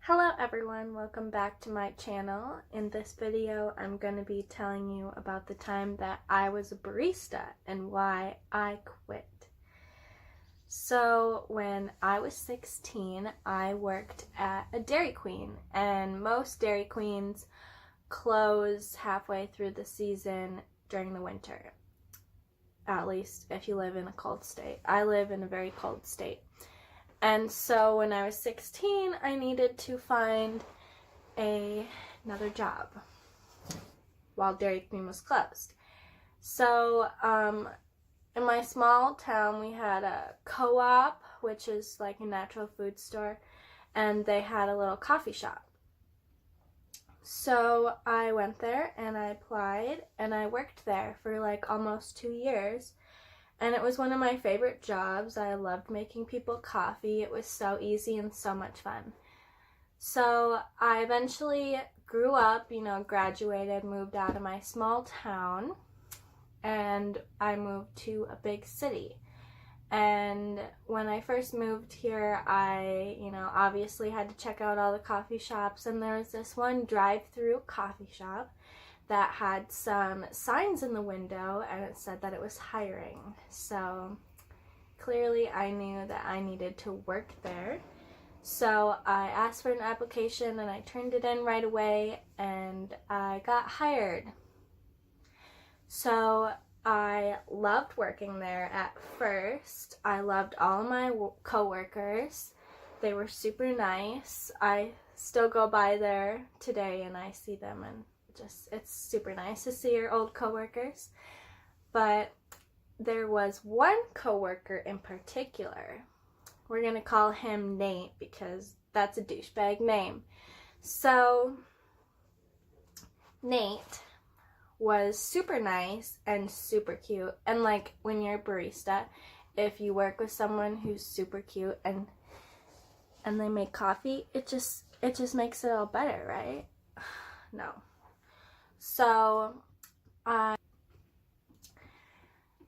Hello everyone, welcome back to my channel. In this video, I'm going to be telling you about the time that I was a barista and why I quit. So when I was 16, I worked at a Dairy Queen, and most Dairy Queens close halfway through the season during the winter. At least if you live in a cold state. I live in a very cold state. And so when I was 16, I needed to find another job while Dairy Queen was closed. So in my small town, we had a co-op, which is like a natural food store, and they had a little coffee shop. So I went there and I applied and I worked there for like almost 2 years. And it was one of my favorite jobs. I loved making people coffee. It was so easy and so much fun. So I eventually grew up, graduated, moved out of my small town, and I moved to a big city. And when I first moved here, I, obviously had to check out all the coffee shops, and there was this one drive-through coffee shop that had some signs in the window, and it said that it was hiring. So clearly I knew that I needed to work there. So I asked for an application and I turned it in right away, and I got hired. So I loved working there at first. I loved all of my coworkers. They were super nice. I still go by there today and I see them, and it's super nice to see your old coworkers. But there was one coworker in particular. We're gonna call him Nate because that's a douchebag name. So Nate was super nice and super cute, and like when you're a barista, if you work with someone who's super cute and they make coffee, it just makes it all better, right? No. So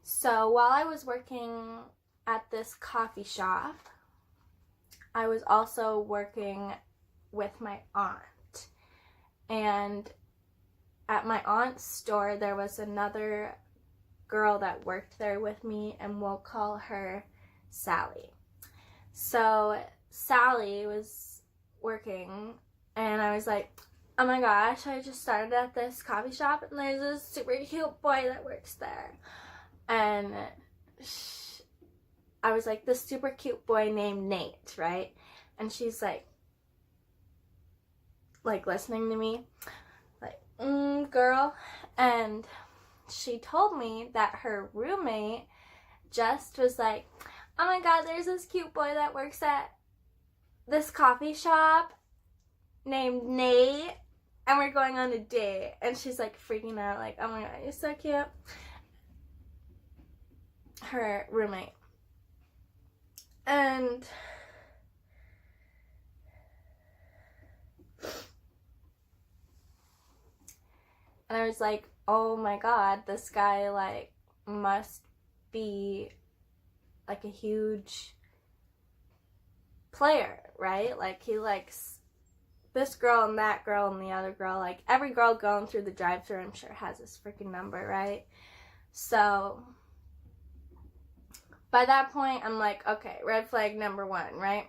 while I was working at this coffee shop, I was also working with my aunt. And at my aunt's store, there was another girl that worked there with me, and we'll call her Sally. So Sally was working, and I was like, oh my gosh, I just started at this coffee shop and there's this super cute boy that works there. And I was like, this super cute boy named Nate, right? And she's like listening to me, like, girl. And she told me that her roommate just was like, oh my god, there's this cute boy that works at this coffee shop named Nate, and we're going on a date. And she's like freaking out, like, oh my god, you're so cute. Her roommate. And I was like, oh my god, this guy like must be like a huge player, right? Like he likes this girl and that girl and the other girl. Like every girl going through the drive-thru, I'm sure, has this freaking number, right? So by that point, I'm like, okay, red flag number 1, right?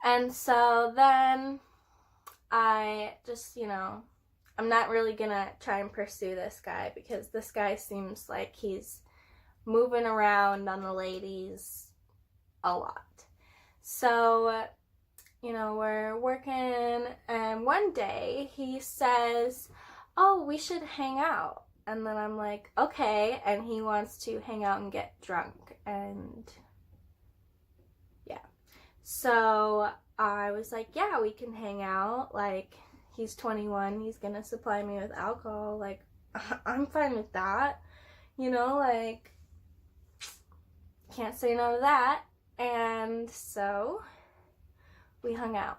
And so then I just, I'm not really gonna try and pursue this guy because this guy seems like he's moving around on the ladies a lot. So we're working, and one day he says, oh, we should hang out. And then I'm like, okay. And he wants to hang out and get drunk. And yeah. So I was like, yeah, we can hang out. Like, he's 21. He's gonna supply me with alcohol. Like, I'm fine with that. Like, can't say no to that. And so we hung out.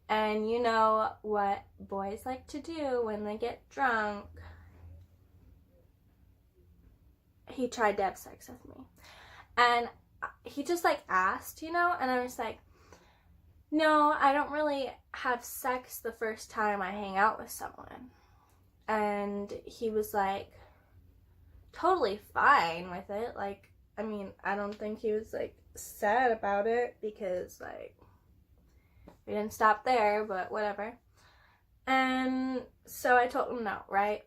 And you know what boys like to do when they get drunk. He tried to have sex with me. And he just asked, and I was like, No, I don't really have sex the first time I hang out with someone. And he was like totally fine with it. Like, I mean, I don't think he was like sad about it because like we didn't stop there, but whatever. And so I told him no, right?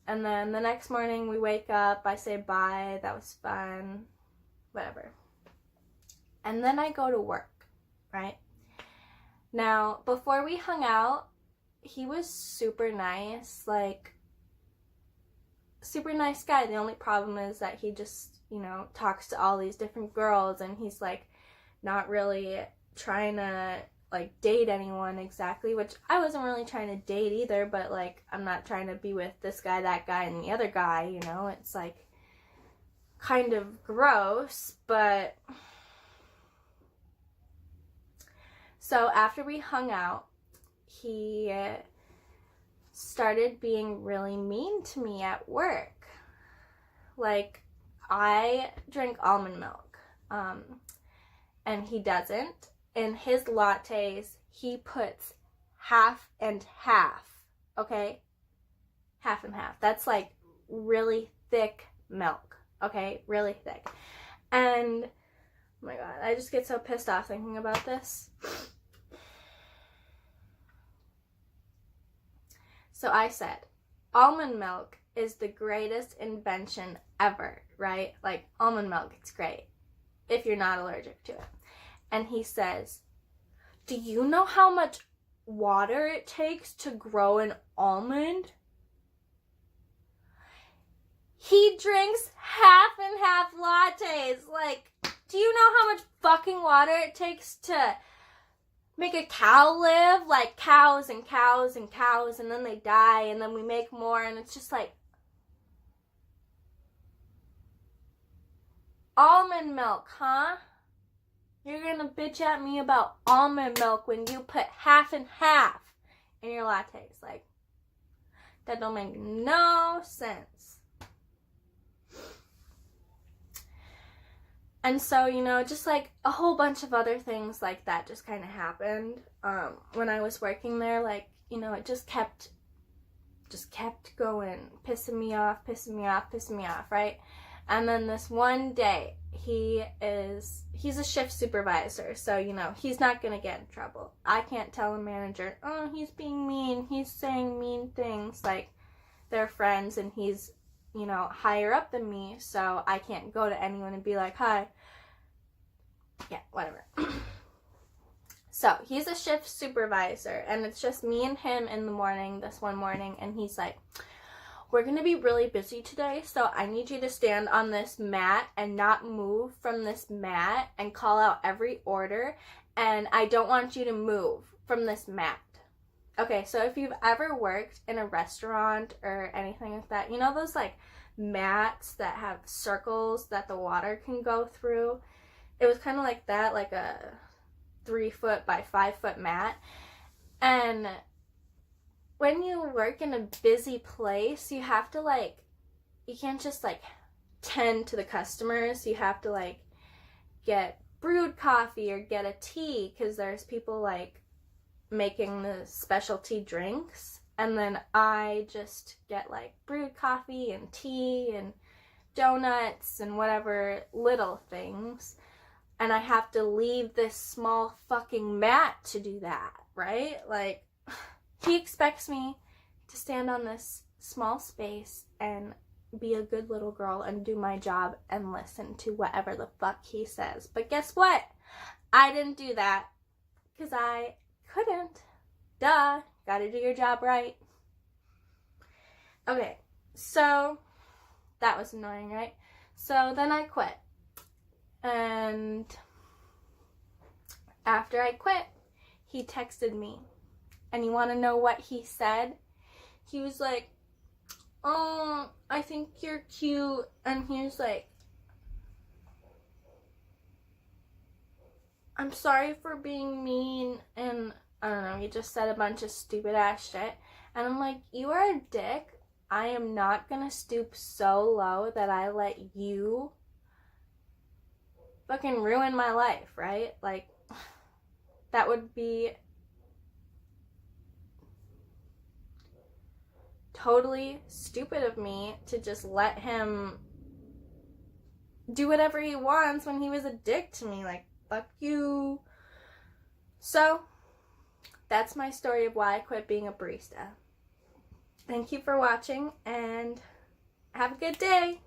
And then the next morning we wake up, I say bye, that was fun, whatever. And then I go to work, right? Now, before we hung out, he was super nice, like, super nice guy. The only problem is that he just, you know, talks to all these different girls, and he's, like, not really trying to, like, date anyone exactly, which I wasn't really trying to date either, but, like, I'm not trying to be with this guy, that guy, and the other guy, you know? It's, like, kind of gross, but... So after we hung out, he started being really mean to me at work. Like, I drink almond milk, and he doesn't. In his lattes, he puts half and half, okay? Half and half. That's like really thick milk, okay? Really thick. And, oh my god, I just get so pissed off thinking about this. So I said, almond milk is the greatest invention ever, right? Like, almond milk, it's great if you're not allergic to it. And he says, do you know how much water it takes to grow an almond? He drinks half and half lattes. Like, do you know how much fucking water it takes to make a cow live? Like, cows and cows and cows, and then they die, and then we make more, and it's just like, almond milk, huh? You're gonna bitch at me about almond milk when you put half and half in your lattes. Like, that don't make no sense. And so, you know, just like a whole bunch of other things like that just kind of happened when I was working there. Like, you know, it just kept going, pissing me off, right? And then this one day, he's a shift supervisor, so, you know, he's not gonna get in trouble. I can't tell a manager, oh, he's being mean, he's saying mean things. Like, they're friends, and he's, you know, higher up than me, so I can't go to anyone and be like, hi. Yeah, whatever. So, he's a shift supervisor, and it's just me and him in the morning, this one morning, and he's like, we're going to be really busy today, so I need you to stand on this mat and not move from this mat and call out every order, and I don't want you to move from this mat. Okay, so if you've ever worked in a restaurant or anything like that, you know those, like, mats that have circles that the water can go through? It was kind of like that, like a 3-foot by 5-foot mat. And when you work in a busy place, you have to, like, you can't just, like, tend to the customers. You have to, like, get brewed coffee or get a tea, because there's people, like, making the specialty drinks. And then I just get, like, brewed coffee and tea and donuts and whatever little things. And I have to leave this small fucking mat to do that, right? Like, he expects me to stand on this small space and be a good little girl and do my job and listen to whatever the fuck he says. But guess what? I didn't do that because I couldn't. Duh. Gotta do your job right. Okay, so that was annoying, right? So then I quit. And after I quit, he texted me. And you want to know what he said? He was like, oh, I think you're cute. And he was like, I'm sorry for being mean. And I don't know, he just said a bunch of stupid ass shit. And I'm like, you are a dick. I am not gonna stoop so low that I let you fucking ruin my life, right? Like, That would be totally stupid of me to just let him do whatever he wants when he was a dick to me. Like, fuck you. So, that's my story of why I quit being a barista. Thank you for watching, and have a good day.